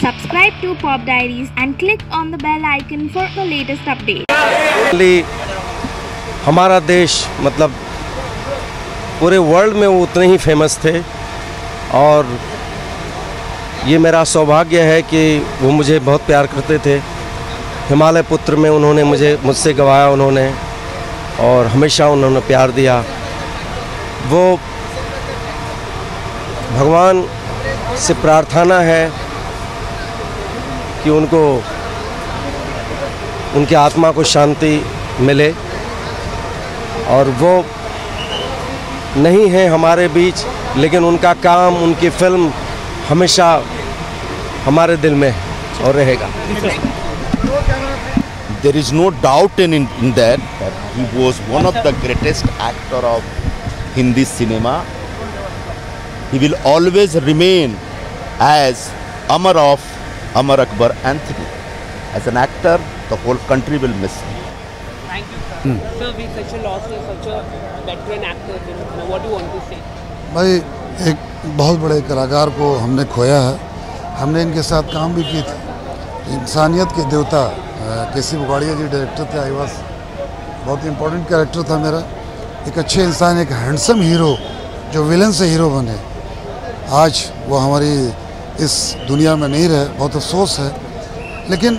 Subscribe to Pop Diaries and click on the bell icon for the latest update. हमारा देश मतलब पूरे world में वो उतने ही फेमस थे और ये मेरा सौभाग्य है कि वो मुझे बहुत प्यार करते थे। हिमालय पुत्र में उन्होंने मुझसे गवाया उन्होंने और हमेशा उन्होंने प्यार दिया। वो भगवान से प्रार्थना है कि उनको उनकी आत्मा को शांति मिले और वो नहीं है हमारे बीच, लेकिन उनका काम, उनकी फिल्म हमेशा हमारे दिल में और रहेगा। There is no doubt in that he was one of the greatest actor of Hindi cinema. He will always remain as Amar of Amar Akbar Anthony. As an actor, the whole country will miss him. Thank you, sir. Sir, we such a loss of such a veteran actor. What do you want to say? भाई, एक बहुत बड़े कलाकार को हमने खोया है। हमने इनके साथ काम भी की थी। इंसानियत के देवता केसी बुगाड़िया जी डायरेक्टर थे। आई वॉज बहुत इम्पोर्टेंट कैरेक्टर था मेरा। एक अच्छे इंसान, एक हैंडसम हीरो जो विलन से हीरो बने, आज वो हमारी इस दुनिया में नहीं रहे। बहुत अफसोस है, लेकिन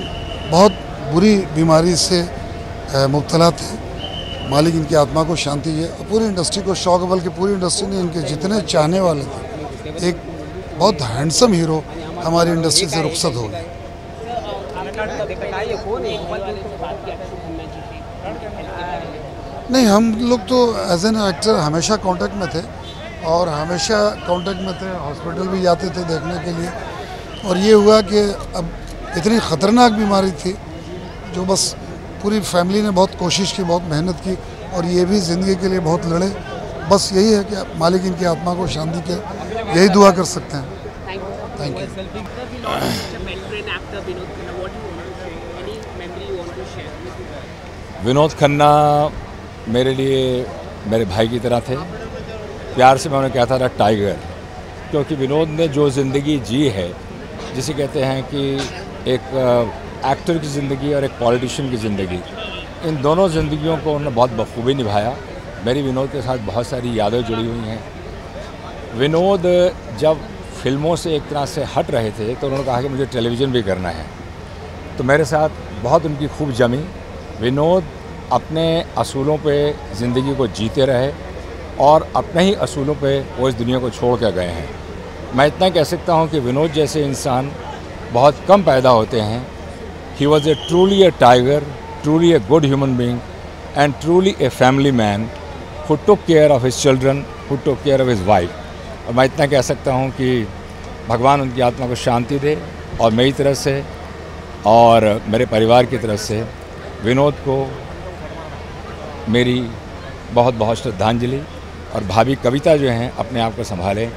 बहुत बुरी बीमारी से मुब्तला थे। मालिक इनकी आत्मा को शांति है और पूरी इंडस्ट्री को शौक, बल्कि पूरी इंडस्ट्री ने इनके जितने चाहने वाले थे। एक बहुत हैंडसम हीरो हमारी इंडस्ट्री से रुखसत हो गए। नहीं, हम लोग तो एज एन एक्टर हमेशा कांटेक्ट में थे और हमेशा कांटेक्ट में थे। हॉस्पिटल भी जाते थे देखने के लिए। और ये हुआ कि अब इतनी ख़तरनाक बीमारी थी जो बस पूरी फैमिली ने बहुत कोशिश की, बहुत मेहनत की और ये भी ज़िंदगी के लिए बहुत लड़े। बस यही है कि मालिक इनकी आत्मा को शांति के, यही दुआ कर सकते हैं। Thank you. विनोद खन्ना मेरे लिए मेरे भाई की तरह थे। प्यार से मैं उन्हें कहता था टाइगर, क्योंकि विनोद ने जो ज़िंदगी जी है, जिसे कहते हैं कि एक एक्टर की ज़िंदगी और एक पॉलिटिशियन की ज़िंदगी, इन दोनों ज़िंदगियों को उन्होंने बहुत बखूबी निभाया। मेरी विनोद के साथ बहुत सारी यादें जुड़ी हुई हैं। विनोद जब फिल्मों से एक तरह से हट रहे थे तो उन्होंने कहा कि मुझे टेलीविज़न भी करना है, तो मेरे साथ बहुत उनकी खूब जमी। विनोद अपने असूलों पे ज़िंदगी को जीते रहे और अपने ही असूलों पे वो इस दुनिया को छोड़ कर गए हैं। मैं इतना कह सकता हूँ कि विनोद जैसे इंसान बहुत कम पैदा होते हैं। He was a truly A tiger, truly a good human being and truly a family man who took care of his children, who took care of his wife. और मैं इतना कह सकता हूँ कि भगवान उनकी आत्मा को शांति दे और मेरी तरफ से और मेरे परिवार की तरफ से विनोद को मेरी बहुत बहुत श्रद्धांजलि। और भाभी कविता जो हैं अपने आप को संभालें,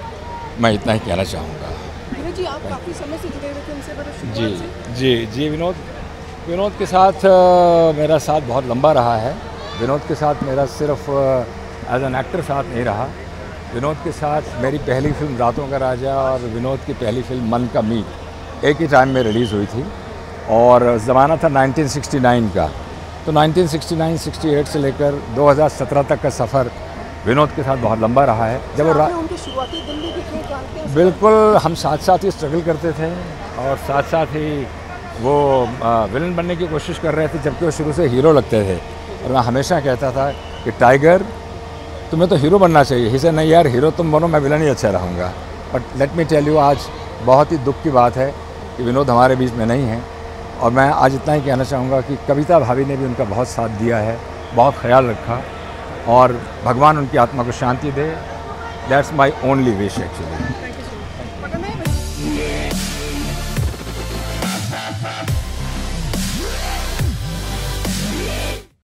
मैं इतना ही कहना चाहूँगा। जी, आप काफ़ी समय से जुड़े हुए थे उनसे। जी, विनोद के साथ मेरा साथ बहुत लंबा रहा है। विनोद के साथ मेरा सिर्फ एज एन एक्टर साथ नहीं रहा। विनोद के साथ मेरी पहली फिल्म रातों का राजा और विनोद की पहली फिल्म मन का मीत एक ही टाइम में रिलीज़ हुई थी और ज़माना था 1969 का। तो 1969-68 से लेकर 2017 तक का सफ़र विनोद के साथ बहुत लंबा रहा है। जब वो उनके शुरुआती दिन भी कितने जानते हैं? बिल्कुल, हम साथ ही स्ट्रगल करते थे और साथ ही वो विलन बनने की कोशिश कर रहे थे, जबकि वो शुरू से हीरो लगते थे। और मैं हमेशा कहता था कि टाइगर, तुम्हें तो हीरो बनना चाहिए। ही से नहीं यार, हीरो तुम बनो, मैं विलन ही अच्छा रहूँगा। But let me tell you, आज बहुत ही दुख की बात है कि विनोद हमारे बीच में नहीं है। और मैं आज इतना ही कहना चाहूँगा कि कविता भाभी ने भी उनका बहुत साथ दिया है, बहुत ख्याल रखा और भगवान उनकी आत्मा को शांति दे। That's my only wish actually.